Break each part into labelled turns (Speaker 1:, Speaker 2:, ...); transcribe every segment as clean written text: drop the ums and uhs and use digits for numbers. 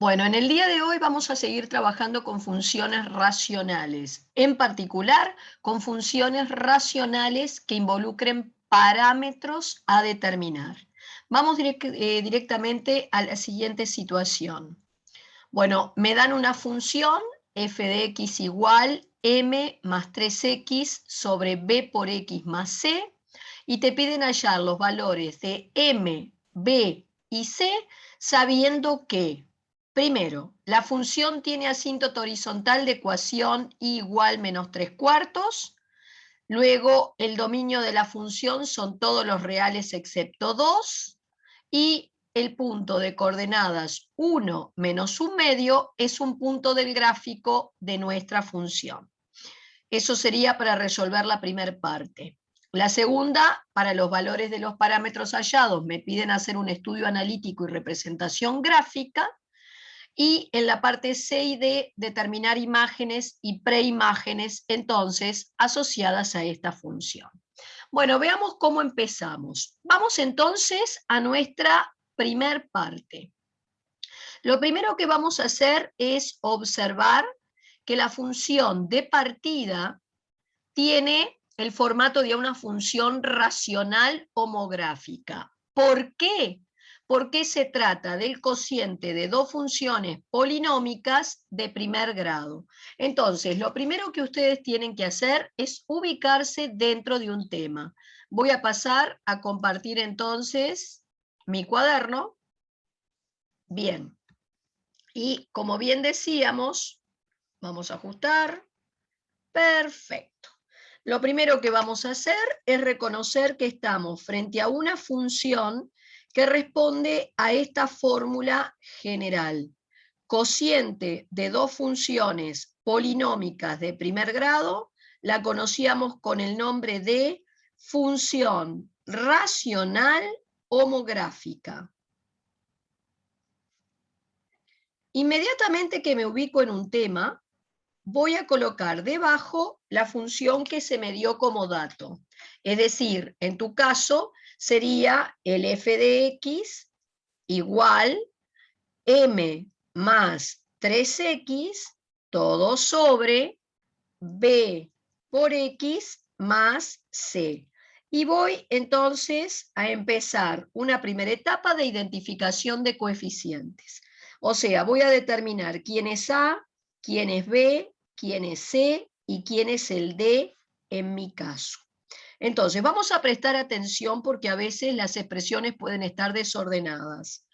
Speaker 1: Bueno, en el día de hoy vamos a seguir trabajando con funciones racionales, en particular con funciones racionales que involucren parámetros a determinar. Vamos directamente a la siguiente situación. Bueno, me dan una función f de x igual m más 3x sobre b por x más c, y te piden hallar los valores de m, b y c, sabiendo que, primero, la función tiene asíntota horizontal de ecuación y igual menos 3/4, luego el dominio de la función son todos los reales excepto 2, y el punto de coordenadas 1 menos 1/2 es un punto del gráfico de nuestra función. Eso sería para resolver la primera parte. La segunda, para los valores de los parámetros hallados, me piden hacer un estudio analítico y representación gráfica, y en la parte C y D, determinar imágenes y preimágenes, entonces, asociadas a esta función. Bueno, veamos cómo empezamos. Vamos entonces a nuestra primer parte. Lo primero que vamos a hacer es observar que la función de partida tiene el formato de una función racional homográfica. ¿Por qué? Porque se trata del cociente de dos funciones polinómicas de primer grado. Entonces, lo primero que ustedes tienen que hacer es ubicarse dentro de un tema. Voy a pasar a compartir entonces mi cuaderno. Bien. Y como bien decíamos, vamos a ajustar. Perfecto. Lo primero que vamos a hacer es reconocer que estamos frente a una función que responde a esta fórmula general. Cociente de dos funciones polinómicas de primer grado, la conocíamos con el nombre de función racional homográfica. Inmediatamente que me ubico en un tema, voy a colocar debajo la función que se me dio como dato. Es decir, en tu caso sería el f de x igual m más 3x todo sobre b por x más c. Y voy entonces a empezar una primera etapa de identificación de coeficientes. O sea, voy a determinar quién es A, quién es B, quién es C y quién es el D en mi caso. Entonces, vamos a prestar atención porque a veces las expresiones pueden estar desordenadas.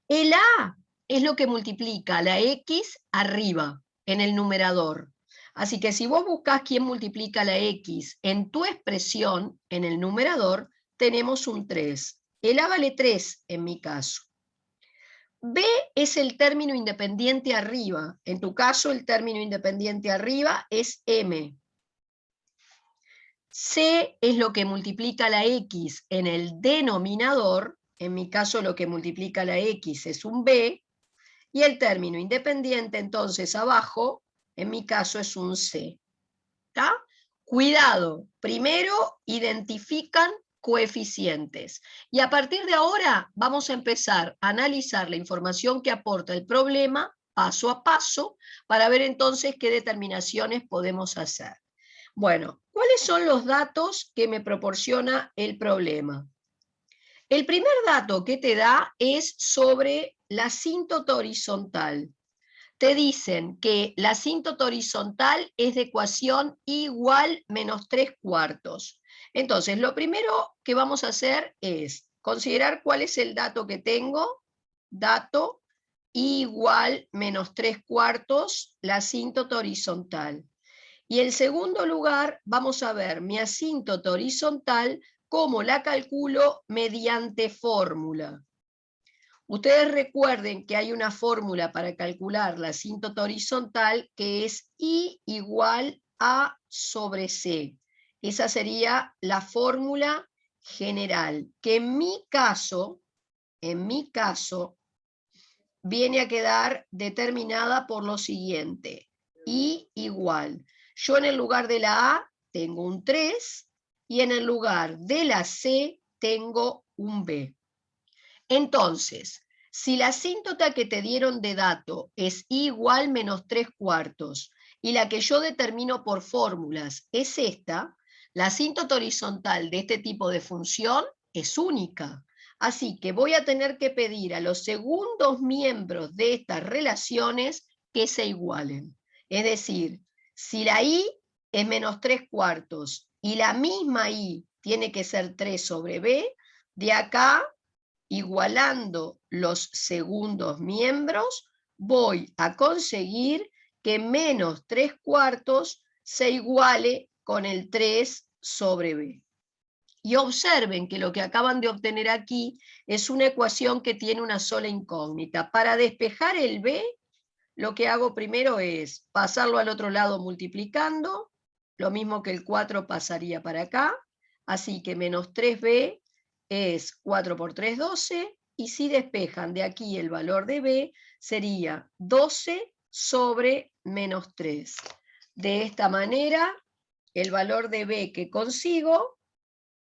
Speaker 1: El A es lo que multiplica la X arriba, en el numerador. Así que si vos buscás quién multiplica la X en tu expresión, en el numerador, tenemos un 3. El A vale 3 en mi caso. B es el término independiente arriba. En tu caso, el término independiente arriba es M. C es lo que multiplica la X en el denominador. En mi caso, lo que multiplica la X es un B. Y el término independiente, entonces, abajo, en mi caso, es un C. ¿Está? Cuidado, primero identifican coeficientes. Y a partir de ahora vamos a empezar a analizar la información que aporta el problema paso a paso para ver entonces qué determinaciones podemos hacer. Bueno, ¿cuáles son los datos que me proporciona el problema? El primer dato que te da es sobre la asíntota horizontal. Te dicen que la asíntota horizontal es de ecuación igual menos 3/4. Entonces, lo primero que vamos a hacer es considerar cuál es el dato que tengo. Dato igual menos 3/4, la asíntota horizontal. Y en segundo lugar, vamos a ver mi asíntota horizontal, cómo la calculo mediante fórmula. Ustedes recuerden que hay una fórmula para calcular la asíntota horizontal que es I igual a sobre C. Esa sería la fórmula general, que en mi caso, viene a quedar determinada por lo siguiente. I igual. Yo en el lugar de la A tengo un 3 y en el lugar de la C tengo un B. Entonces, Si la asíntota que te dieron de dato es igual menos 3/4 y la que yo determino por fórmulas es esta, la asíntota horizontal de este tipo de función es única. Así que voy a tener que pedir a los segundos miembros de estas relaciones que se igualen. Es decir, si la y es menos 3/4 y la misma y tiene que ser 3 sobre b, de acá, igualando los segundos miembros, voy a conseguir que menos 3/4 se iguale con el 3 sobre b. Y observen que lo que acaban de obtener aquí es una ecuación que tiene una sola incógnita. Para despejar el b, lo que hago primero es pasarlo al otro lado multiplicando, lo mismo que el 4 pasaría para acá, así que menos 3b es 4 por 3, 12, y si despejan de aquí el valor de b, sería 12 sobre menos 3. De esta manera, el valor de b que consigo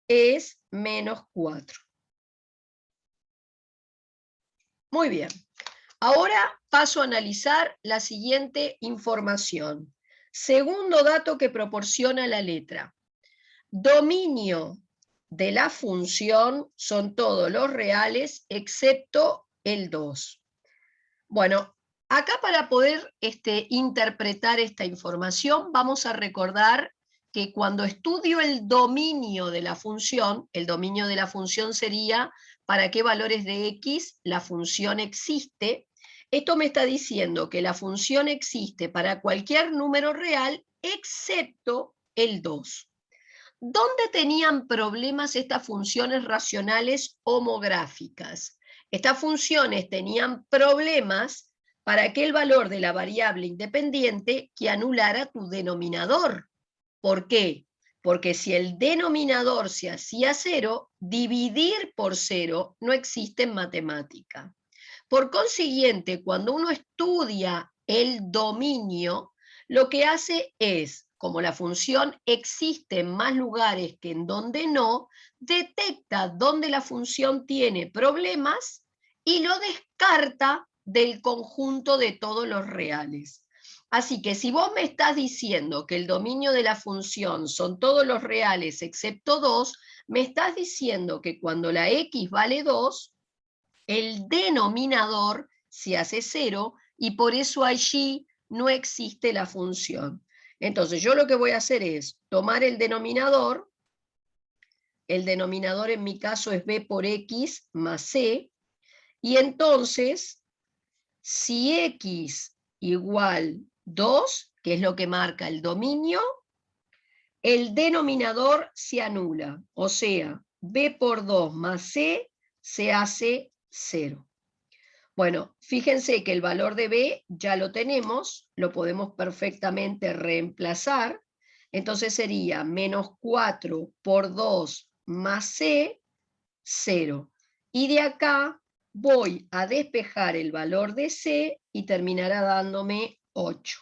Speaker 1: es menos 4. Muy bien. Ahora paso a analizar la siguiente información. Segundo dato que proporciona la letra. Dominio de la función son todos los reales excepto el 2. Bueno, acá para poder interpretar esta información vamos a recordar que cuando estudio el dominio de la función, el dominio de la función sería para qué valores de x la función existe. Esto me está diciendo que la función existe para cualquier número real excepto el 2. ¿Dónde tenían problemas estas funciones racionales homográficas? Estas funciones tenían problemas para aquel valor de la variable independiente que anulara tu denominador. ¿Por qué? Porque si el denominador se hacía 0, dividir por 0 no existe en matemática. Por consiguiente, cuando uno estudia el dominio, lo que hace es, como la función existe en más lugares que en donde no, detecta dónde la función tiene problemas y lo descarta del conjunto de todos los reales. Así que si vos me estás diciendo que el dominio de la función son todos los reales excepto 2, me estás diciendo que cuando la x vale 2, el denominador se hace 0 y por eso allí no existe la función. Entonces yo lo que voy a hacer es tomar el denominador en mi caso es b por x más c, y entonces si x igual 2, que es lo que marca el dominio, el denominador se anula, o sea, b por 2 más c se hace 0. Bueno, fíjense que el valor de b ya lo tenemos, lo podemos perfectamente reemplazar, entonces sería menos 4 por 2 más c, 0. Y de acá voy a despejar el valor de c y terminará dándome 8.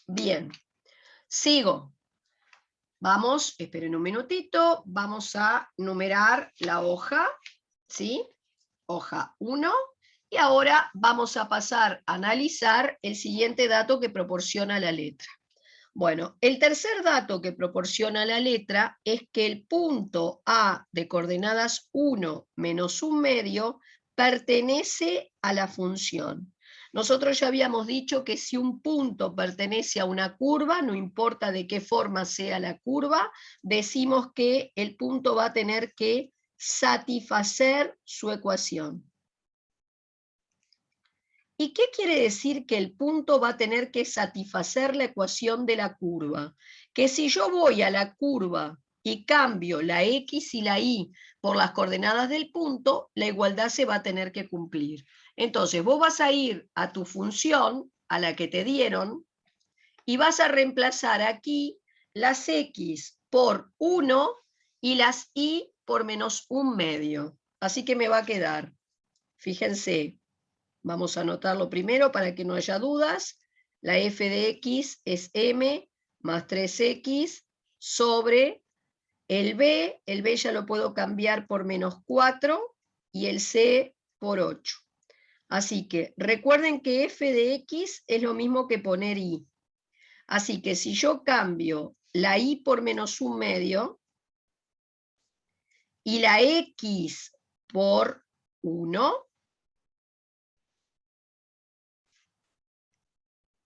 Speaker 1: Bien, sigo. Vamos, esperen un minutito, vamos a numerar la hoja, ¿sí? Hoja 1, y ahora vamos a pasar a analizar el siguiente dato que proporciona la letra. Bueno, el tercer dato que proporciona la letra es que el punto A de coordenadas 1 menos 1/2 pertenece a la función. Nosotros ya habíamos dicho que si un punto pertenece a una curva, no importa de qué forma sea la curva, decimos que el punto va a tener que satisfacer su ecuación. ¿Y qué quiere decir que el punto va a tener que satisfacer la ecuación de la curva? Que si yo voy a la curva y cambio la x y la y por las coordenadas del punto, la igualdad se va a tener que cumplir. Entonces vos vas a ir a tu función, a la que te dieron, y vas a reemplazar aquí las x por 1 y las y por menos 1/2. Así que me va a quedar, fíjense, vamos a anotarlo primero para que no haya dudas. La f de x es m más 3x sobre el B ya lo puedo cambiar por -4 y el C por 8. Así que recuerden que f de x es lo mismo que poner y. Así que si yo cambio la y por -1/2 y la x por 1,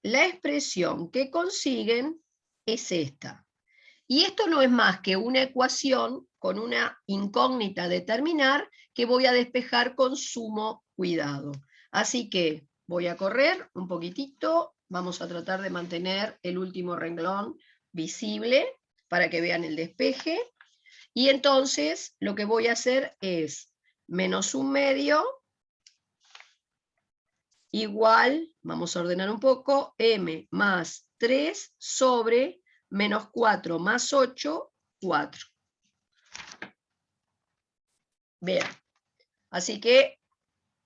Speaker 1: la expresión que consiguen es esta. Y esto no es más que una ecuación con una incógnita a determinar que voy a despejar con sumo cuidado. Así que voy a correr un poquitito, vamos a tratar de mantener el último renglón visible para que vean el despeje. Y entonces lo que voy a hacer es -1/2 igual, vamos a ordenar un poco, m más 3 sobre -4 más 8, 4. Bien, así que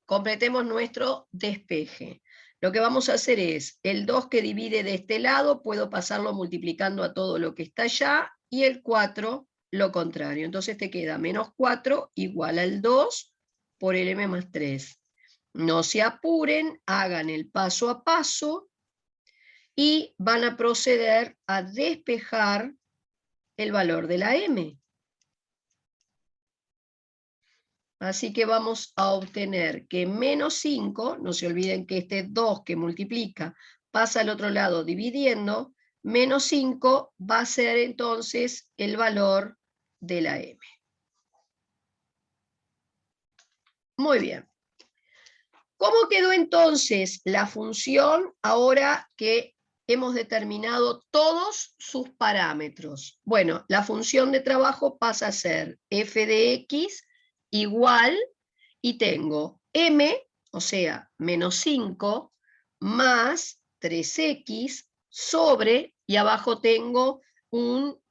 Speaker 1: completemos nuestro despeje. Lo que vamos a hacer es, el 2 que divide de este lado, puedo pasarlo multiplicando a todo lo que está allá, y el 4 lo contrario. Entonces te queda -4 igual al 2 por el m más 3. No se apuren, hagan el paso a paso, y van a proceder a despejar el valor de la m. Así que vamos a obtener que -5, no se olviden que este 2 que multiplica pasa al otro lado dividiendo, -5 va a ser entonces el valor de la m. Muy bien. ¿Cómo quedó entonces la función ahora que hemos determinado todos sus parámetros? Bueno, la función de trabajo pasa a ser f de x igual, y tengo m, o sea, -5, más 3x sobre, y abajo tengo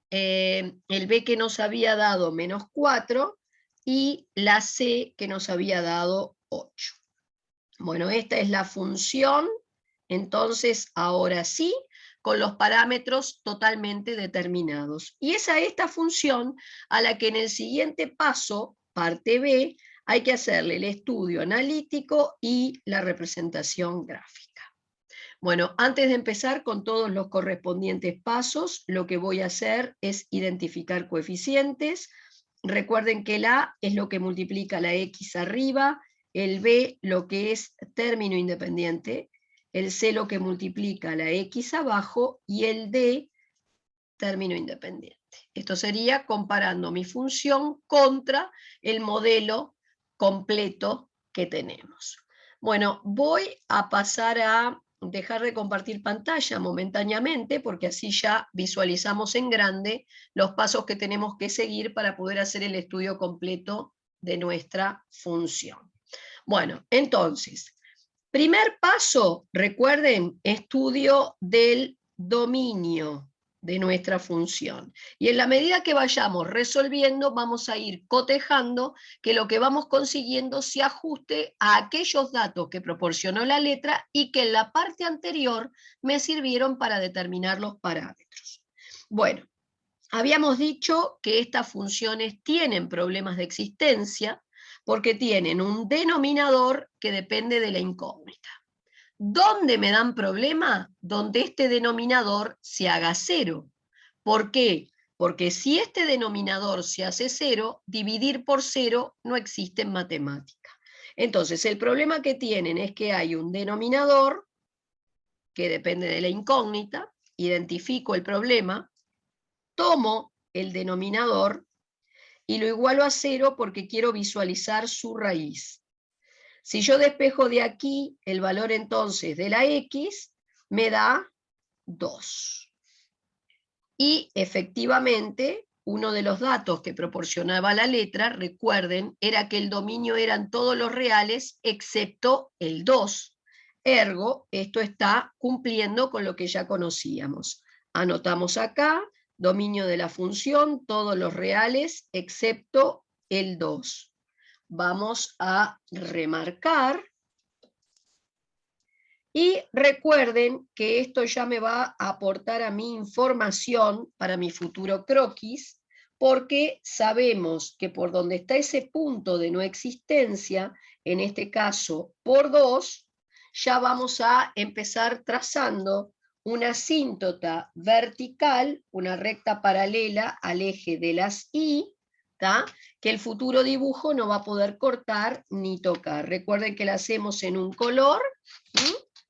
Speaker 1: el b que nos había dado -4, y la c que nos había dado 8. Bueno, esta es la función, entonces ahora sí, con los parámetros totalmente determinados. Y es a esta función a la que en el siguiente paso, parte B, hay que hacerle el estudio analítico y la representación gráfica. Bueno, antes de empezar con todos los correspondientes pasos, lo que voy a hacer es identificar coeficientes. Recuerden que el A es lo que multiplica la X arriba, el B lo que es término independiente, el C lo que multiplica la X abajo y el D término independiente. Esto sería comparando mi función contra el modelo completo que tenemos. Bueno, voy a pasar a dejar de compartir pantalla momentáneamente, porque así ya visualizamos en grande los pasos que tenemos que seguir para poder hacer el estudio completo de nuestra función. Bueno, entonces, primer paso, recuerden, estudio del dominio de nuestra función. Y en la medida que vayamos resolviendo, vamos a ir cotejando que lo que vamos consiguiendo se ajuste a aquellos datos que proporcionó la letra y que en la parte anterior me sirvieron para determinar los parámetros. Bueno, habíamos dicho que estas funciones tienen problemas de existencia porque tienen un denominador que depende de la incógnita. ¿Dónde me dan problema? Donde este denominador se haga 0. ¿Por qué? Porque si este denominador se hace 0, dividir por 0 no existe en matemática. Entonces, el problema que tienen es que hay un denominador que depende de la incógnita, identifico el problema, tomo el denominador y lo igualo a 0 porque quiero visualizar su raíz. Si yo despejo de aquí el valor entonces de la x, me da 2. Y efectivamente, uno de los datos que proporcionaba la letra, recuerden, era que el dominio eran todos los reales excepto el 2. Ergo, esto está cumpliendo con lo que ya conocíamos. Anotamos acá, dominio de la función, todos los reales excepto el 2. Vamos a remarcar. Y recuerden que esto ya me va a aportar a mi información para mi futuro croquis, porque sabemos que por donde está ese punto de no existencia, en este caso por 2, ya vamos a empezar trazando una asíntota vertical, una recta paralela al eje de las Y, ¿tá? Que el futuro dibujo no va a poder cortar ni tocar. Recuerden que la hacemos en un color,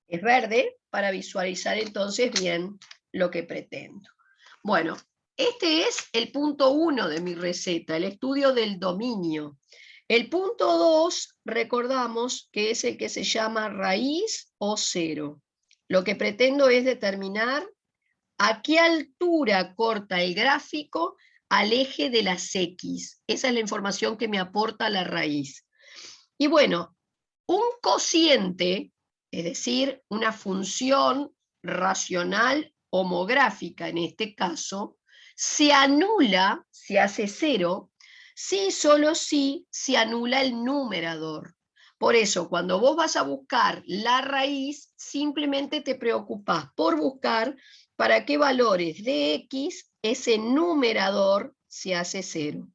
Speaker 1: es verde, para visualizar entonces bien lo que pretendo. Bueno, este es el punto 1 de mi receta, el estudio del dominio. El punto 2, recordamos que es el que se llama raíz o cero. Lo que pretendo es determinar a qué altura corta el gráfico al eje de las X. Esa es la información que me aporta la raíz. Y bueno, un cociente, es decir, una función racional homográfica en este caso, se anula, se hace cero, si solo si se anula el numerador. Por eso, cuando vos vas a buscar la raíz, simplemente te preocupás por buscar para qué valores de x ese numerador se hace cero.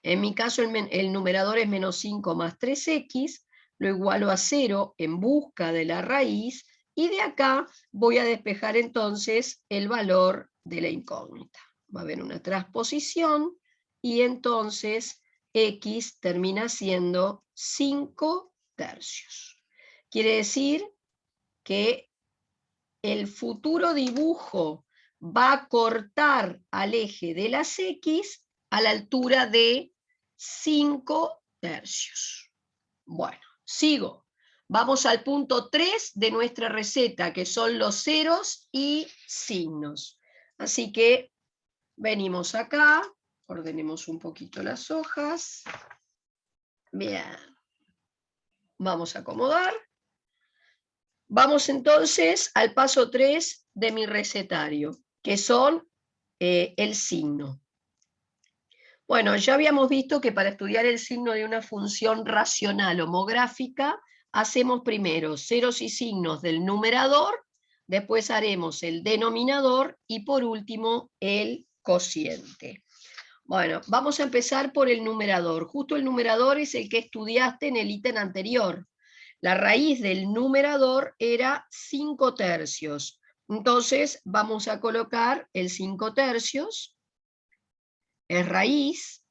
Speaker 1: En mi caso, el numerador es menos 5 más 3x, lo igualo a 0 en busca de la raíz, y de acá voy a despejar entonces el valor de la incógnita. Va a haber una transposición, y entonces x termina siendo 5 tercios. Quiere decir que el futuro dibujo va a cortar al eje de las x a la altura de 5 tercios. Bueno, sigo. Vamos al punto 3 de nuestra receta, que son los ceros y signos. Así que venimos acá, ordenemos un poquito las hojas. Bien. Vamos a acomodar. Vamos entonces al paso 3 de mi recetario, que son el signo. Bueno, ya habíamos visto que para estudiar el signo de una función racional homográfica, hacemos primero ceros y signos del numerador, después haremos el denominador y por último el cociente. Bueno, vamos a empezar por el numerador. Justo el numerador es el que estudiaste en el ítem anterior. La raíz del numerador era 5 tercios. Entonces vamos a colocar el 5 tercios, es raíz,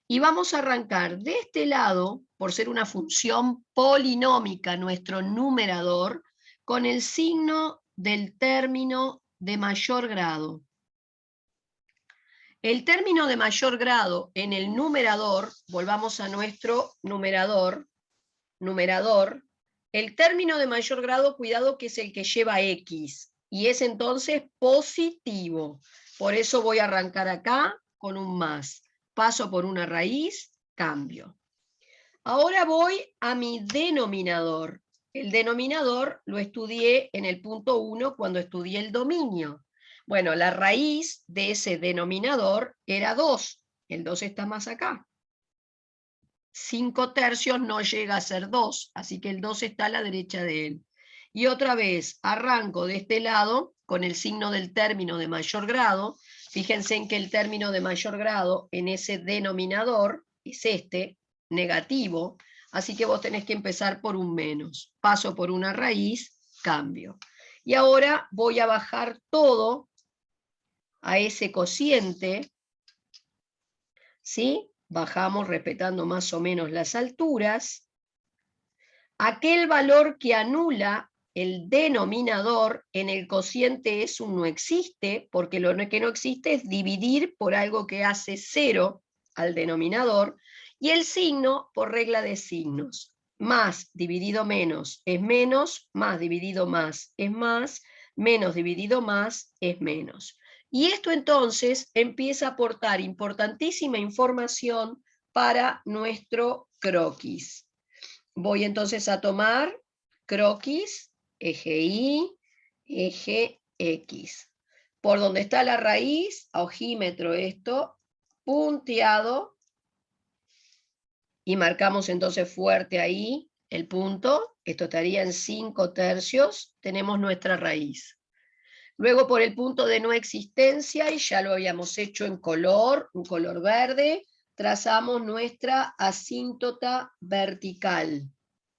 Speaker 1: y vamos a arrancar de este lado, por ser una función polinómica nuestro numerador, con el signo del término de mayor grado. El término de mayor grado en el numerador, volvamos a nuestro numerador, el término de mayor grado, cuidado que es el que lleva x, y es entonces positivo. Por eso voy a arrancar acá con un más. Paso por una raíz, cambio. Ahora voy a mi denominador. El denominador lo estudié en el punto 1 cuando estudié el dominio. Bueno, la raíz de ese denominador era 2. El 2 está más acá. 5 tercios no llega a ser 2, así que el 2 está a la derecha de él. Y otra vez, arranco de este lado con el signo del término de mayor grado. Fíjense en que el término de mayor grado en ese denominador es este, negativo, así que vos tenés que empezar por un menos. Paso por una raíz, cambio. Y ahora voy a bajar todo a ese cociente, ¿sí? Bajamos respetando más o menos las alturas. Aquel valor que anula el denominador en el cociente es un no existe, porque lo que no existe es dividir por algo que hace 0 al denominador, y el signo por regla de signos. Más dividido menos es menos, más dividido más es más, menos dividido más es menos. Y esto entonces empieza a aportar importantísima información para nuestro croquis. Voy entonces a tomar croquis, eje Y, eje X. Por donde está la raíz, a ojímetro esto, punteado, y marcamos entonces fuerte ahí el punto. Esto estaría en 5 tercios, tenemos nuestra raíz. Luego por el punto de no existencia, y ya lo habíamos hecho en color, un color verde, trazamos nuestra asíntota vertical.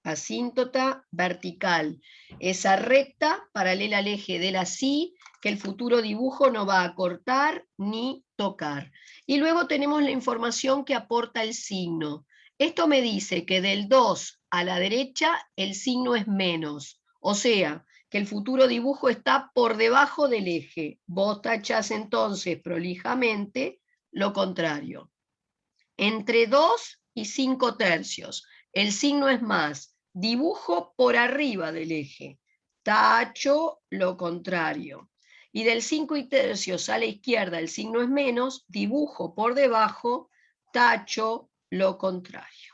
Speaker 1: Asíntota vertical. Esa recta paralela al eje de la sí, que el futuro dibujo no va a cortar ni tocar. Y luego tenemos la información que aporta el signo. Esto me dice que del 2 a la derecha el signo es menos. O sea, que el futuro dibujo está por debajo del eje. Vos tachás entonces prolijamente lo contrario. Entre 2 y 5 tercios, el signo es más, dibujo por arriba del eje. Tacho lo contrario. Y del 5 y tercios a la izquierda el signo es menos, dibujo por debajo, tacho lo contrario.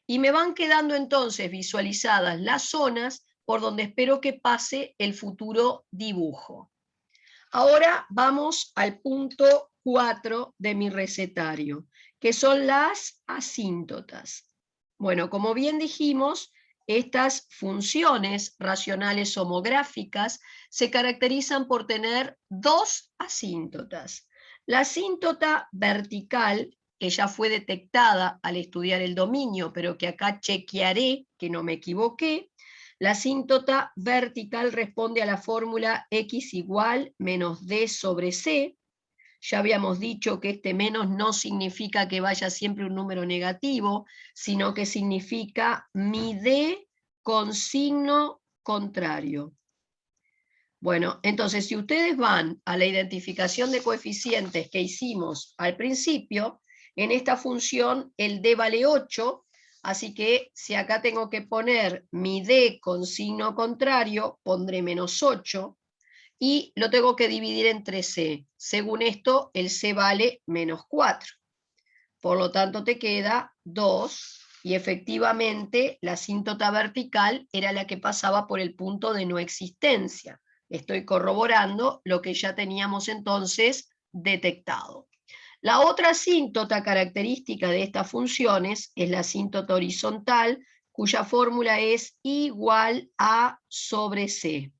Speaker 1: Y me van quedando entonces visualizadas las zonas por donde espero que pase el futuro dibujo. Ahora vamos al punto 4 de mi recetario, que son las asíntotas. Bueno, como bien dijimos, estas funciones racionales homográficas se caracterizan por tener dos asíntotas. La asíntota vertical, que ya fue detectada al estudiar el dominio, pero que acá chequearé que no me equivoqué. La asíntota vertical responde a la fórmula x igual menos d sobre c. Ya habíamos dicho que este menos no significa que vaya siempre un número negativo, sino que significa mi d con signo contrario. Bueno, entonces si ustedes van a la identificación de coeficientes que hicimos al principio, en esta función el d vale 8, así que si acá tengo que poner mi d con signo contrario, pondré menos 8, y lo tengo que dividir entre c. Según esto, el c vale menos 4. Por lo tanto, te queda 2, y efectivamente la asíntota vertical era la que pasaba por el punto de no existencia. Estoy corroborando lo que ya teníamos entonces detectado. La otra asíntota característica de estas funciones es la asíntota horizontal, cuya fórmula es igual a sobre c.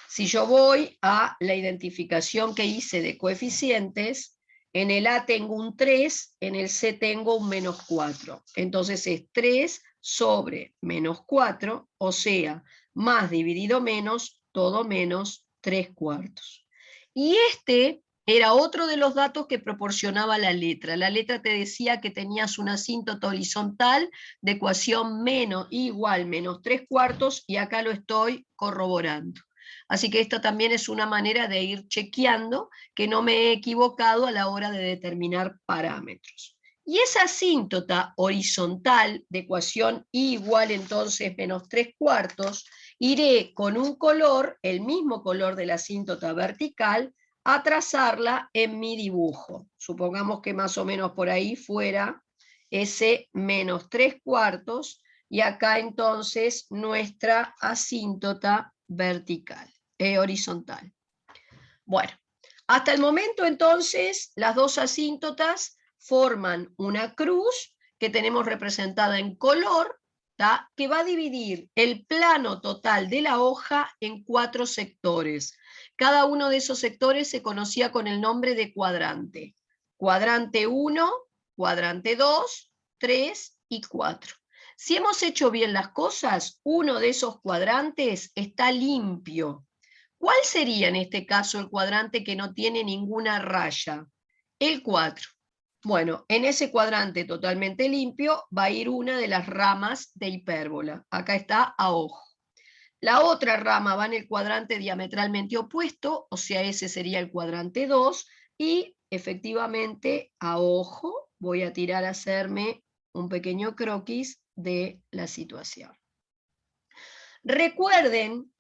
Speaker 1: Si yo voy a la identificación que hice de coeficientes, en el A tengo un 3, en el C tengo un menos 4. Entonces es 3 sobre menos 4, o sea, más dividido menos, todo menos 3 cuartos. Y este era otro de los datos que proporcionaba la letra. La letra te decía que tenías una asíntota horizontal de ecuación menos igual menos 3 cuartos, y acá lo estoy corroborando. Así que esta también es una manera de ir chequeando que no me he equivocado a la hora de determinar parámetros. Y esa asíntota horizontal de ecuación I igual entonces menos 3 cuartos, iré con un color, el mismo color de la asíntota vertical, a trazarla en mi dibujo. Supongamos que más o menos por ahí fuera ese menos 3 cuartos, y acá entonces nuestra asíntota vertical, horizontal. Bueno, hasta el momento entonces las dos asíntotas forman una cruz que tenemos representada en color, ¿tá? Que va a dividir el plano total de la hoja en 4 sectores. Cada uno de esos sectores se conocía con el nombre de cuadrante. Cuadrante 1, cuadrante 2, 3 y 4. Si hemos hecho bien las cosas, uno de esos cuadrantes está limpio. ¿Cuál sería en este caso el cuadrante que no tiene ninguna raya? El 4. Bueno, en ese cuadrante totalmente limpio va a ir una de las ramas de hipérbola. Acá está a ojo. La otra rama va en el cuadrante diametralmente opuesto, o sea, ese sería el cuadrante 2, y efectivamente a ojo voy a tirar a hacerme un pequeño croquis de la situación. Recuerden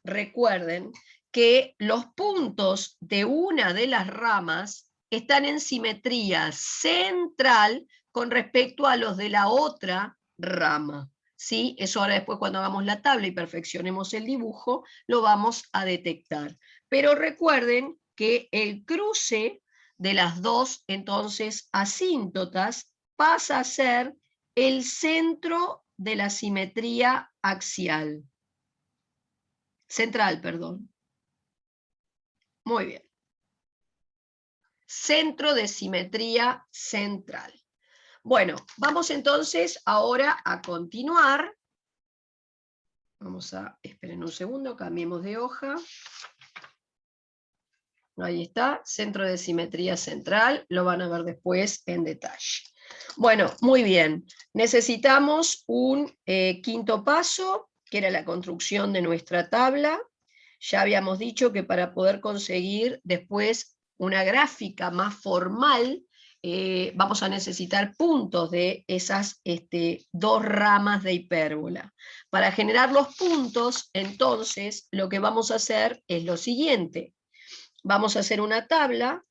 Speaker 1: que los puntos de una de las ramas están en simetría central con respecto a los de la otra rama. ¿Sí? Eso ahora después cuando hagamos la tabla y perfeccionemos el dibujo lo vamos a detectar. Pero recuerden que el cruce de las dos entonces asíntotas pasa a ser el centro de la simetría axial. Central, perdón. Muy bien. Centro de simetría central. Bueno, vamos entonces ahora a continuar. Vamos a, esperen un segundo, cambiemos de hoja. Ahí está, centro de simetría central, lo van a ver después en detalle. Bueno, muy bien. Necesitamos un quinto paso, que era la construcción de nuestra tabla. Ya habíamos dicho que para poder conseguir después una gráfica más formal, vamos a necesitar puntos de esas dos ramas de hipérbola. Para generar los puntos, entonces, lo que vamos a hacer es lo siguiente. Vamos a hacer una tabla,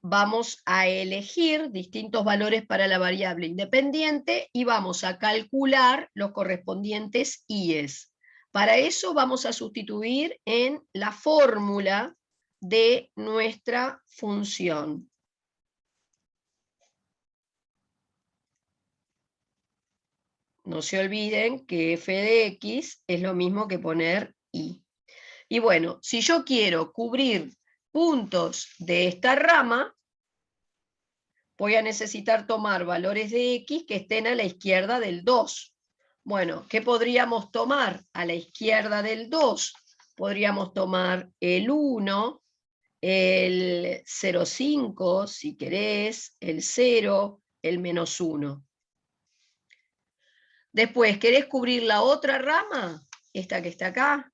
Speaker 1: vamos a elegir distintos valores para la variable independiente y vamos a calcular los correspondientes IES. Para eso vamos a sustituir en la fórmula de nuestra función. No se olviden que f de x es lo mismo que poner y. Y bueno, si yo quiero cubrir puntos de esta rama, voy a necesitar tomar valores de x que estén a la izquierda del 2. Bueno, ¿qué podríamos tomar a la izquierda del 2? Podríamos tomar el 1, el 0,5, si querés, el 0, el menos 1. Después, ¿querés cubrir la otra rama? Esta que está acá.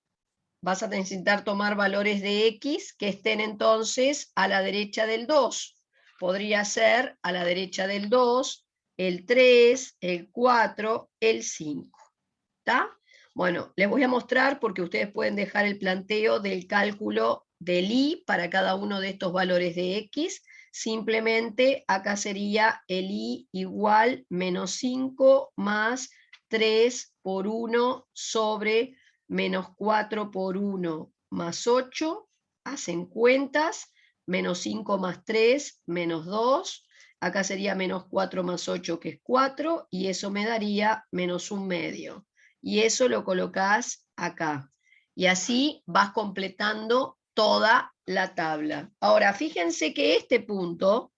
Speaker 1: Vas a necesitar tomar valores de x que estén entonces a la derecha del 2. Podría ser a la derecha del 2, el 3, el 4, el 5. ¿Está? Bueno, les voy a mostrar porque ustedes pueden dejar el planteo del cálculo del i para cada uno de estos valores de x. Simplemente acá sería el i igual menos 5 más 3 por 1 sobre menos 4 por 1 más 8. Hacen cuentas. Menos 5 más 3, menos 2. Acá sería menos 4 más 8, que es 4, y eso me daría menos 1/2. Y eso lo colocás acá. Y así vas completando toda la tabla. Ahora, fíjense que este punto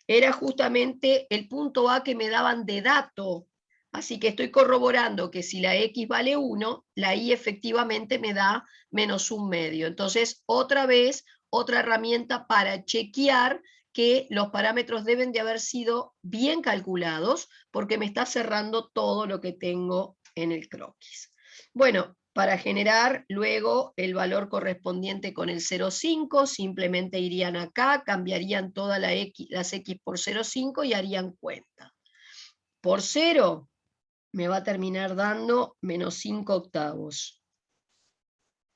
Speaker 1: era justamente el punto A que me daban de dato. Así que estoy corroborando que si la X vale 1, la Y efectivamente me da menos 1/2. Entonces, otra vez, otra herramienta para chequear que los parámetros deben de haber sido bien calculados, porque me está cerrando todo lo que tengo en el croquis. Bueno, para generar luego el valor correspondiente con el 0,5, simplemente irían acá, cambiarían todas las x por 0,5 y harían cuenta. Por 0 me va a terminar dando menos 5 octavos.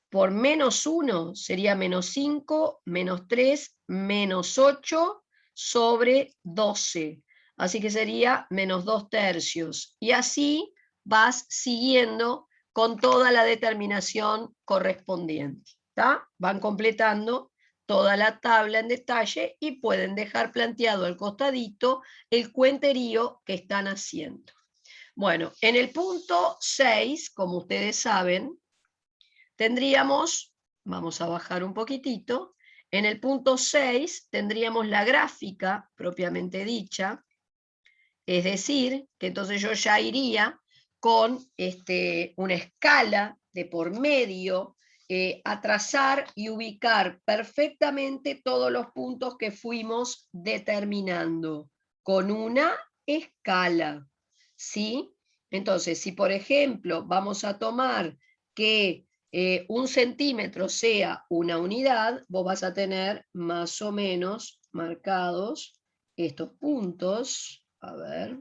Speaker 1: Por menos 1 sería menos 5, menos 3, menos 8 sobre 12. Así que sería menos 2/3. Y así vas siguiendo con toda la determinación correspondiente. ¿Tá? Van completando toda la tabla en detalle y pueden dejar planteado al costadito el cuenterío que están haciendo. Bueno, en el punto 6, como ustedes saben, tendríamos, vamos a bajar un poquitito, en el punto 6 tendríamos la gráfica propiamente dicha, es decir, que entonces yo ya iría con una escala de por medio a trazar y ubicar perfectamente todos los puntos que fuimos determinando con una escala, ¿sí? Entonces, si por ejemplo vamos a tomar que 1 centímetro sea una unidad, vos vas a tener más o menos marcados estos puntos. A ver.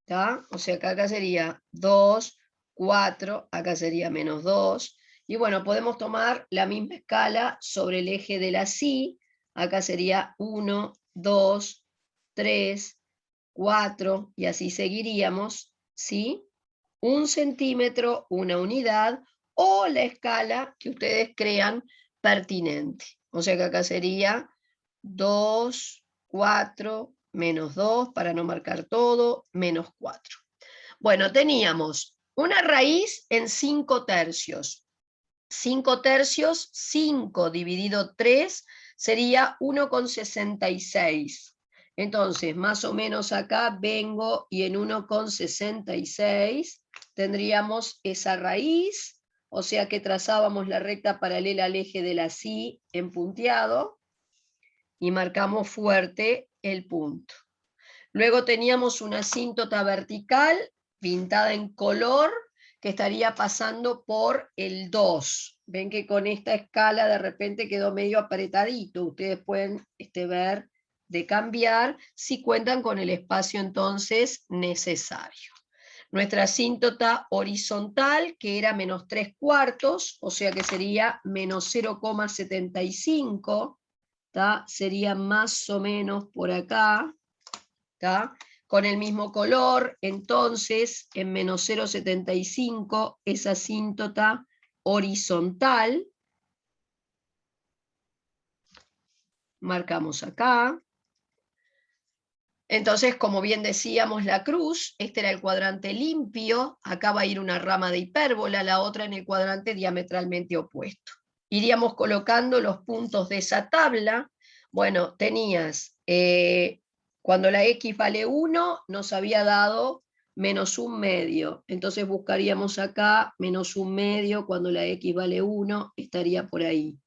Speaker 1: ¿Está? O sea que acá sería 2, 4, acá sería menos 2. Y bueno, podemos tomar la misma escala sobre el eje de la Y. Acá sería 1, 2, 3, 4, y así seguiríamos, ¿sí? 1 centímetro, una unidad, o la escala que ustedes crean pertinente. O sea que acá sería 2, 4, menos 2, para no marcar todo, menos 4. Bueno, teníamos Una raíz en 5 tercios. 5 tercios, 5 dividido 3 sería 1,66. Entonces, más o menos acá vengo y en 1,66 tendríamos esa raíz, o sea que trazábamos la recta paralela al eje de la CI en punteado y marcamos fuerte el punto. Luego teníamos una asíntota vertical pintada en color que estaría pasando por el 2. Ven que con esta escala de repente quedó medio apretadito. Ustedes pueden ver de cambiar si cuentan con el espacio entonces necesario. Nuestra asíntota horizontal, que era menos 3/4, o sea que sería menos 0,75, sería más o menos por acá, con el mismo color. Entonces en menos 0,75 es asíntota horizontal, marcamos acá. Entonces, como bien decíamos, la cruz, este era el cuadrante limpio, acá va a ir una rama de hipérbola, la otra en el cuadrante diametralmente opuesto. Iríamos colocando los puntos de esa tabla. Bueno, tenías, cuando la x vale 1, nos había dado menos 1/2. Entonces buscaríamos acá menos 1/2, cuando la x vale 1, estaría por ahí.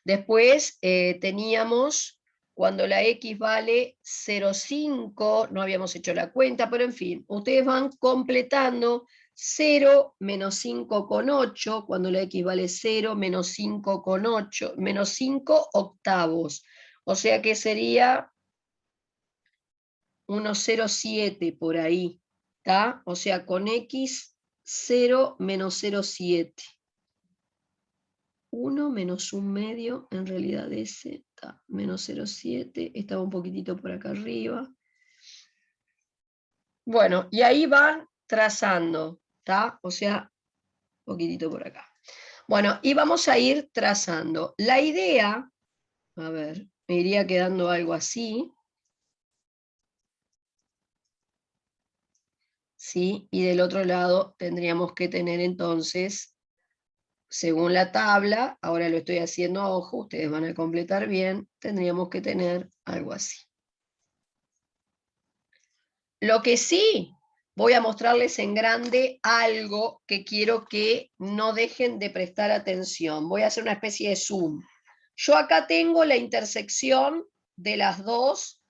Speaker 1: Después teníamos, cuando la x vale 0,5, no habíamos hecho la cuenta, pero en fin, ustedes van completando 0 menos 5,8, cuando la x vale 0, menos 5,8, menos 5 octavos. O sea que sería 1,07 por ahí, ¿está? O sea, con x 0 menos 0,7. 1 menos 1/2, en realidad ese está menos 0,7, estaba un poquitito por acá arriba. Bueno, y ahí van trazando, ¿está? O sea, un poquitito por acá. Bueno, y vamos a ir trazando. La idea, a ver, me iría quedando algo así. ¿Sí? Y del otro lado tendríamos que tener entonces, según la tabla, ahora lo estoy haciendo a ojo, ustedes van a completar bien, tendríamos que tener algo así. Lo que sí, voy a mostrarles en grande algo que quiero que no dejen de prestar atención. Voy a hacer una especie de zoom. Yo acá tengo la intersección de las dos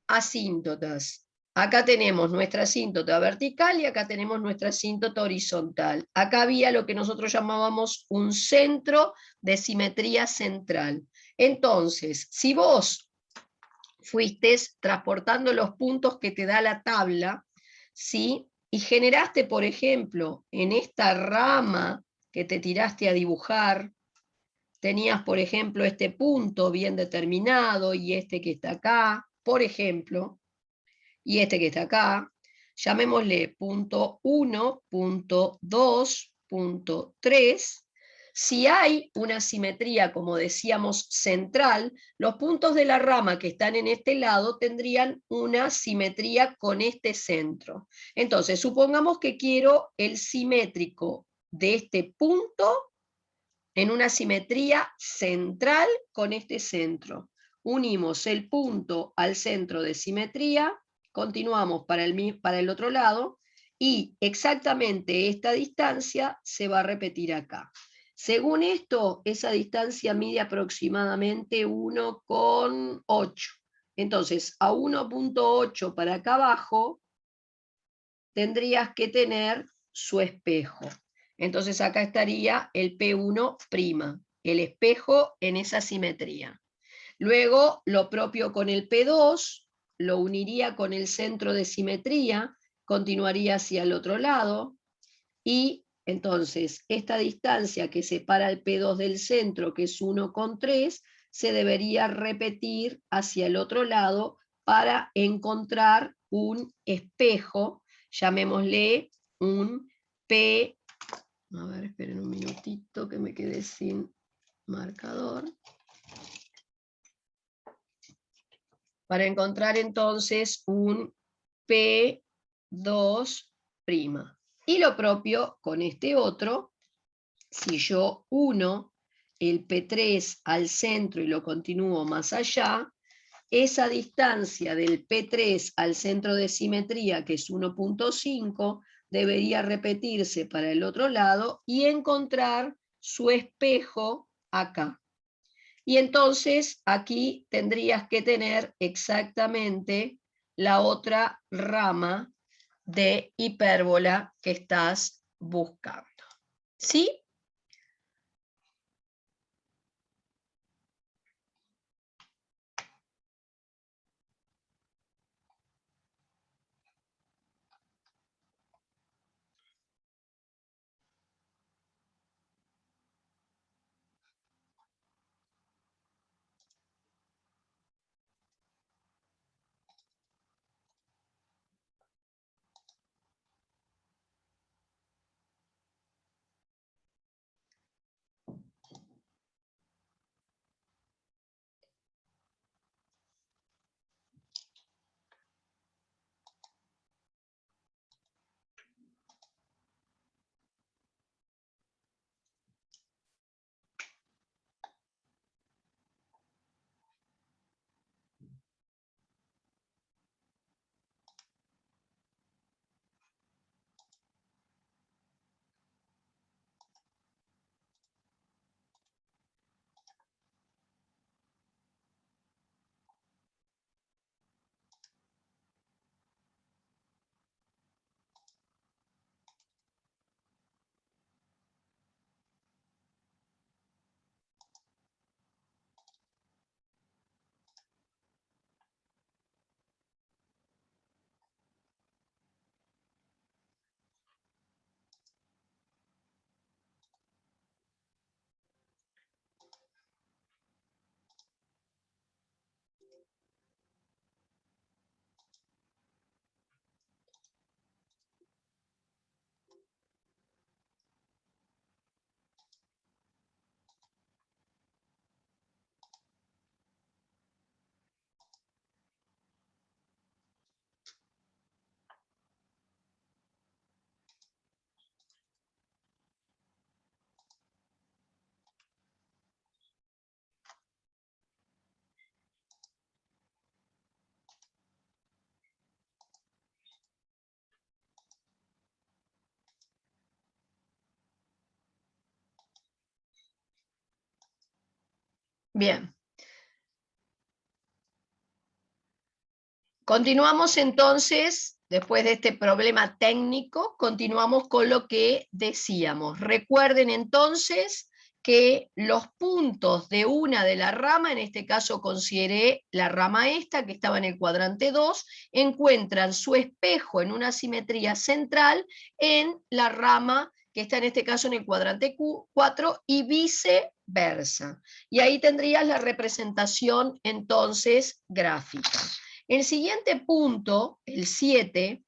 Speaker 1: asíntotas. Acá tenemos nuestra asíntota vertical y acá tenemos nuestra asíntota horizontal. Acá había lo que nosotros llamábamos un centro de simetría central. Entonces, si vos fuiste transportando los puntos que te da la tabla, ¿sí? Y generaste, por ejemplo, en esta rama que te tiraste a dibujar, tenías, por ejemplo, este punto bien determinado y este que está acá, por ejemplo, y este que está acá, llamémosle punto 1, punto 2, punto 3. Si hay una simetría, como decíamos, central, los puntos de la rama que están en este lado tendrían una simetría con este centro. Entonces, supongamos que quiero el simétrico de este punto en una simetría central con este centro. Unimos el punto al centro de simetría, continuamos para el otro lado, y exactamente esta distancia se va a repetir acá. Según esto, esa distancia mide aproximadamente 1,8. Entonces, a 1,8 para acá abajo, tendrías que tener su espejo. Entonces acá estaría el P1', el espejo en esa simetría. Luego, lo propio con el P2, lo uniría con el centro de simetría, continuaría hacia el otro lado, y entonces esta distancia que separa el P2 del centro, que es 1,3, se debería repetir hacia el otro lado para encontrar un espejo, llamémosle un P. A ver, esperen un minutito que me quedé sin marcador. Para encontrar entonces un P2'. Y lo propio con este otro, si yo uno el P3 al centro y lo continúo más allá, esa distancia del P3 al centro de simetría, que es 1.5, debería repetirse para el otro lado y encontrar su espejo acá. Y entonces aquí tendrías que tener exactamente la otra rama de hipérbola que estás buscando. ¿Sí? Bien. Continuamos entonces, después de este problema técnico, continuamos con lo que decíamos. Recuerden entonces que los puntos de una de la rama, en este caso consideré la rama esta, que estaba en el cuadrante 2, encuentran su espejo en una simetría central en la rama que está en este caso en el cuadrante 4 y viceversa. Y ahí tendrías la representación entonces gráfica. El siguiente punto, el 7,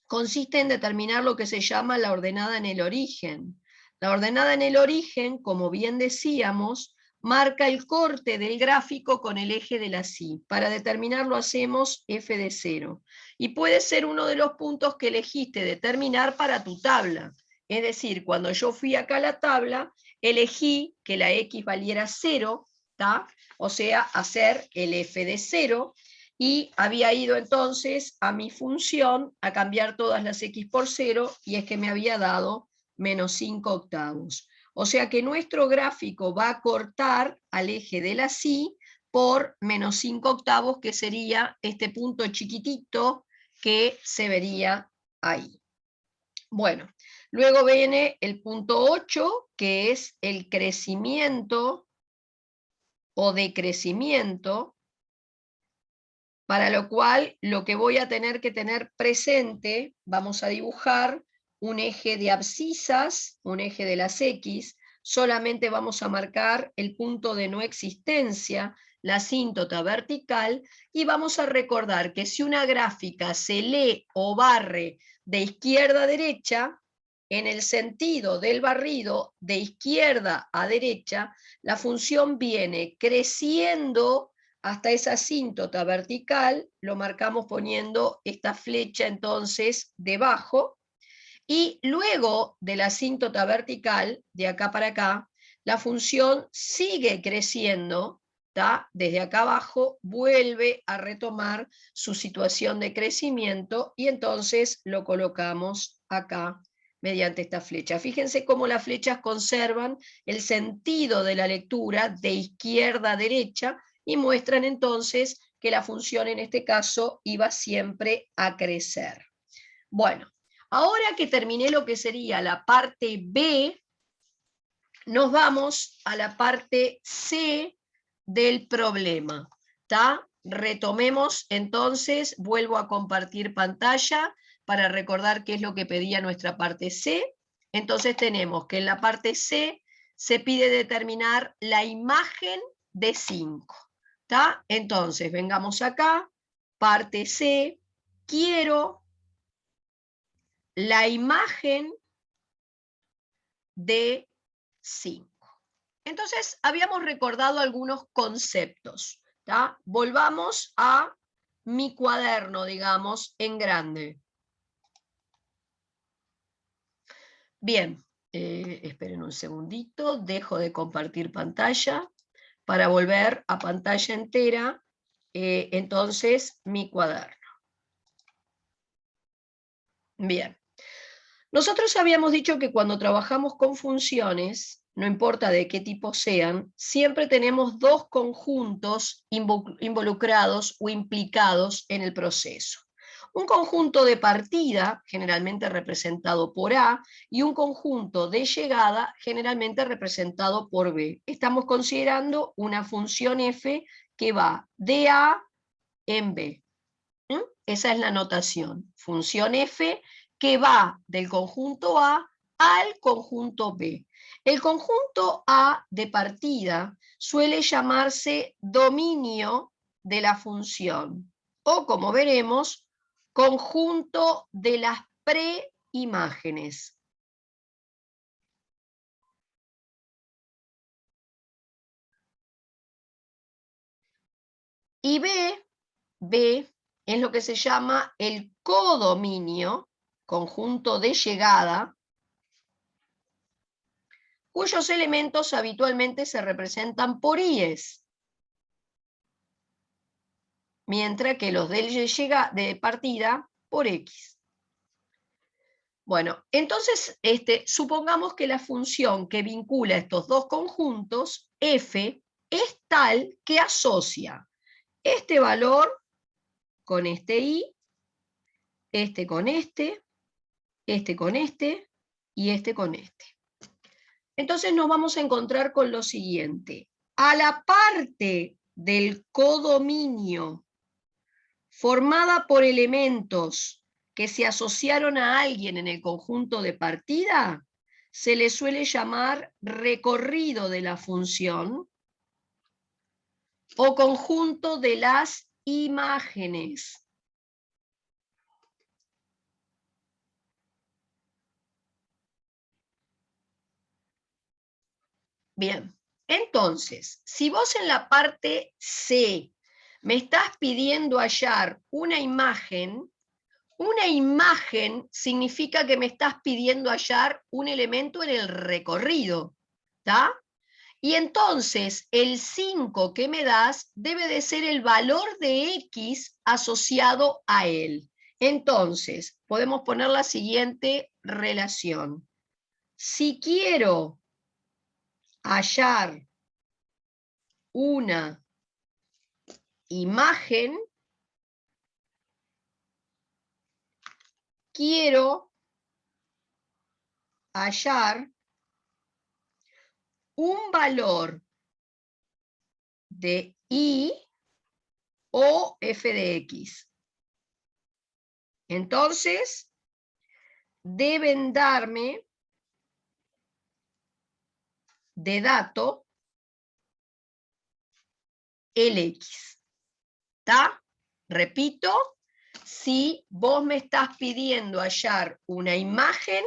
Speaker 1: consiste en determinar lo que se llama la ordenada en el origen. La ordenada en el origen, como bien decíamos, marca el corte del gráfico con el eje de la Y. Para determinarlo hacemos f de 0. Y puede ser uno de los puntos que elegiste determinar para tu tabla. Es decir, cuando yo fui acá a la tabla, elegí que la x valiera 0, ¿tá? O sea, hacer el f de 0, y había ido entonces a mi función a cambiar todas las x por 0, y es que me había dado menos 5 octavos. O sea que nuestro gráfico va a cortar al eje de la Y por menos 5 octavos, que sería este punto chiquitito que se vería ahí. Bueno, luego viene el punto 8, que es el crecimiento o decrecimiento, para lo cual lo que voy a tener que tener presente, vamos a dibujar un eje de abscisas, un eje de las X, solamente vamos a marcar el punto de no existencia, la asíntota vertical, y vamos a recordar que si una gráfica se lee o barre de izquierda a derecha, en el sentido del barrido de izquierda a derecha, la función viene creciendo hasta esa asíntota vertical, lo marcamos poniendo esta flecha entonces debajo, Y luego de la asíntota vertical, de acá para acá, la función sigue creciendo, ¿tá? Desde acá abajo vuelve a retomar su situación de crecimiento y entonces lo colocamos acá mediante esta flecha. Fíjense cómo las flechas conservan el sentido de la lectura de izquierda a derecha y muestran entonces que la función en este caso iba siempre a crecer. Bueno, ahora que terminé lo que sería la parte B, nos vamos a la parte C del problema. ¿Tá? Retomemos entonces, vuelvo a compartir pantalla para recordar qué es lo que pedía nuestra parte C. Entonces tenemos que en la parte C se pide determinar la imagen de 5. ¿Tá? Entonces, vengamos acá, parte C, quiero la imagen de 5. Entonces, habíamos recordado algunos conceptos. ¿Tá? Volvamos a mi cuaderno, digamos, en grande. Bien, esperen un segundito, dejo de compartir pantalla para volver a pantalla entera, entonces, mi cuaderno. Bien. Nosotros habíamos dicho que cuando trabajamos con funciones, no importa de qué tipo sean, siempre tenemos dos conjuntos involucrados o implicados en el proceso. Un conjunto de partida, generalmente representado por A, y un conjunto de llegada, generalmente representado por B. Estamos considerando una función f que va de A en B. Esa es la notación. Función f que va del conjunto A al conjunto B. El conjunto A de partida suele llamarse dominio de la función, o como veremos, conjunto de las preimágenes. Y B es lo que se llama el codominio, conjunto de llegada, cuyos elementos habitualmente se representan por i's, mientras que los de partida por x. Bueno, entonces supongamos que la función que vincula estos dos conjuntos, f, es tal que asocia este valor con este i, este con este con este y este con este. Entonces nos vamos a encontrar con lo siguiente. A la parte del codominio formada por elementos que se asociaron a alguien en el conjunto de partida, se le suele llamar recorrido de la función o conjunto de las imágenes. Bien, entonces, si vos en la parte C me estás pidiendo hallar una imagen significa que me estás pidiendo hallar un elemento en el recorrido, ¿está? Y entonces el 5 que me das debe de ser el valor de x asociado a él. Entonces, podemos poner la siguiente relación. Si quiero hallar una imagen, quiero hallar un valor de y o f de x. Entonces, deben darme de dato el x. ¿Está? Repito, si vos me estás pidiendo hallar una imagen,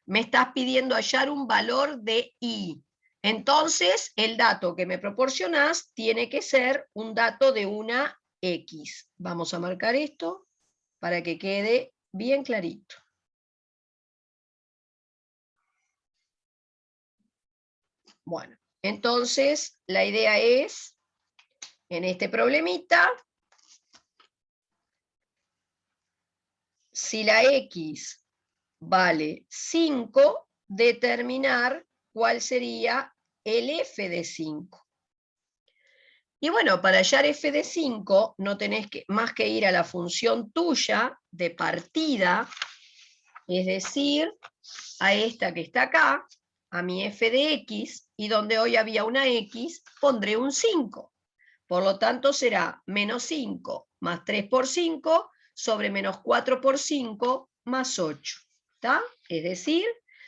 Speaker 1: me estás pidiendo hallar un valor de y. Entonces, el dato que me proporcionás tiene que ser un dato de una x. Vamos a marcar esto para que quede bien clarito. Bueno, entonces la idea es, en este problemita, si la X vale 5, determinar cuál sería el f de 5. Y bueno, para hallar f de 5 no tenés más que ir a la función tuya de partida, es decir, a esta que está acá, a mi f de x, y donde hoy había una x, pondré un 5. Por lo tanto será menos 5 más 3 por 5 sobre menos 4 por 5 más 8. ¿Está? Es decir,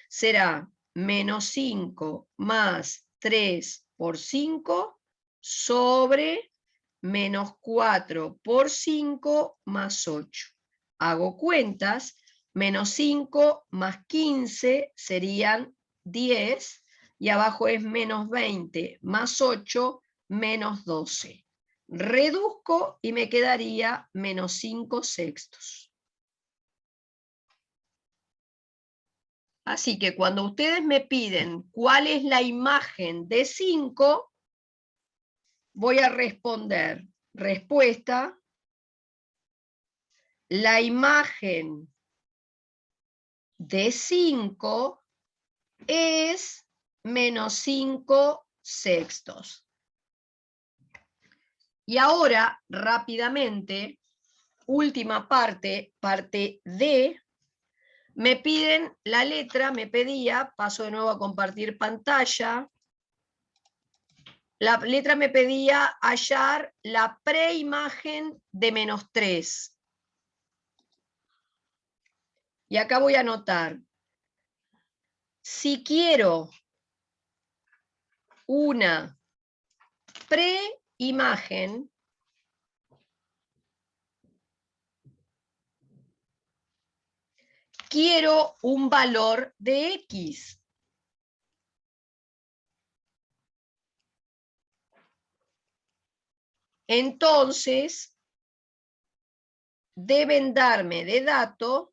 Speaker 1: será menos 5 más 3 por 5 sobre menos 4 por 5 más 8. Hago cuentas, menos 5 más 15 serían 10, y abajo es menos 20 más 8, menos 12. Reduzco y me quedaría menos 5 sextos. Así que cuando ustedes me piden cuál es la imagen de 5, voy a responder, respuesta, la imagen de 5 es menos 5 sextos. Y ahora, rápidamente, última parte, parte D, me piden la letra, me pedía, paso de nuevo a compartir pantalla, la letra me pedía hallar la preimagen de menos 3. Y acá voy a anotar, si quiero una preimagen, quiero un valor de X. Entonces, deben darme de dato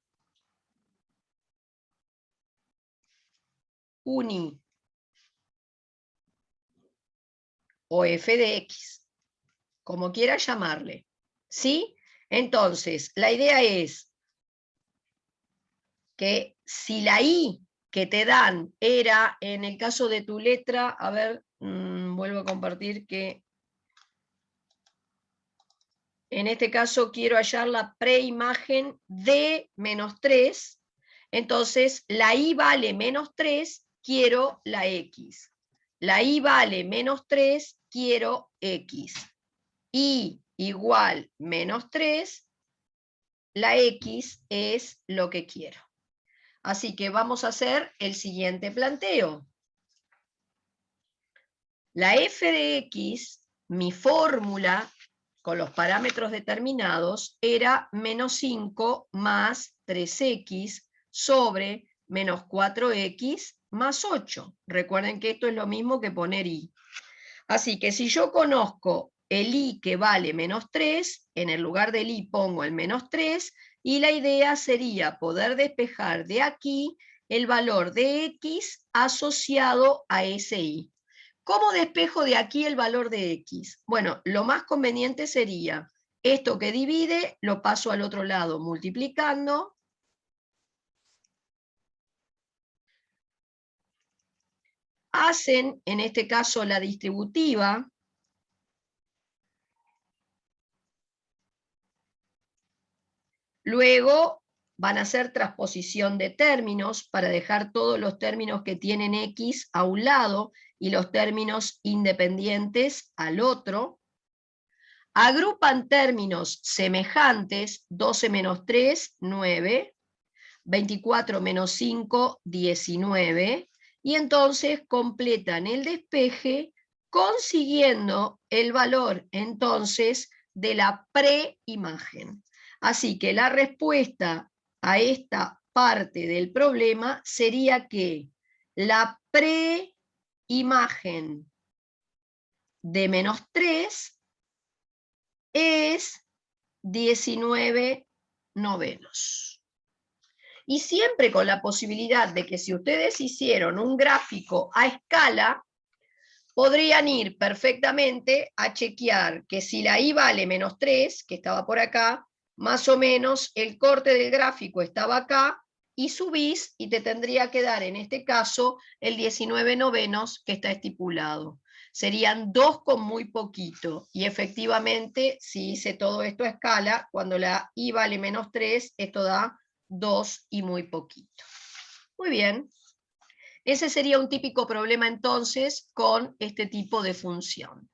Speaker 1: un I o f de X, como quiera llamarle. ¿Sí? Entonces, la idea es que si la I que te dan era, en el caso de tu letra, a ver, vuelvo a compartir que en este caso quiero hallar la preimagen de menos 3, entonces la I vale menos 3, quiero la X. La I vale menos 3, quiero X. I igual menos 3, la X es lo que quiero. Así que vamos a hacer el siguiente planteo. La f de x, mi fórmula con los parámetros determinados, era menos 5 más 3x sobre menos 4x más 8. Recuerden que esto es lo mismo que poner y. Así que si yo conozco el i que vale menos 3, en el lugar del i pongo el menos 3, y la idea sería poder despejar de aquí el valor de x asociado a ese i. ¿Cómo despejo de aquí el valor de x? Bueno, lo más conveniente sería esto que divide, lo paso al otro lado multiplicando. Hacen, en este caso, la distributiva. Luego van a hacer transposición de términos para dejar todos los términos que tienen x a un lado y los términos independientes al otro. Agrupan términos semejantes, 12 menos 3, 9, 24 menos 5, 19, y entonces completan el despeje consiguiendo el valor entonces de la preimagen. Así que la respuesta a esta parte del problema sería que la preimagen de menos 3 es 19 novenos. Y siempre con la posibilidad de que si ustedes hicieron un gráfico a escala, podrían ir perfectamente a chequear que si la I vale menos 3, que estaba por acá, más o menos el corte del gráfico estaba acá, y subís y te tendría que dar en este caso el 19/9 que está estipulado. Serían 2 con muy poquito, y efectivamente si hice todo esto a escala, cuando la I vale menos 3, esto da 2 y muy poquito. Muy bien. Ese sería un típico problema entonces con este tipo de función.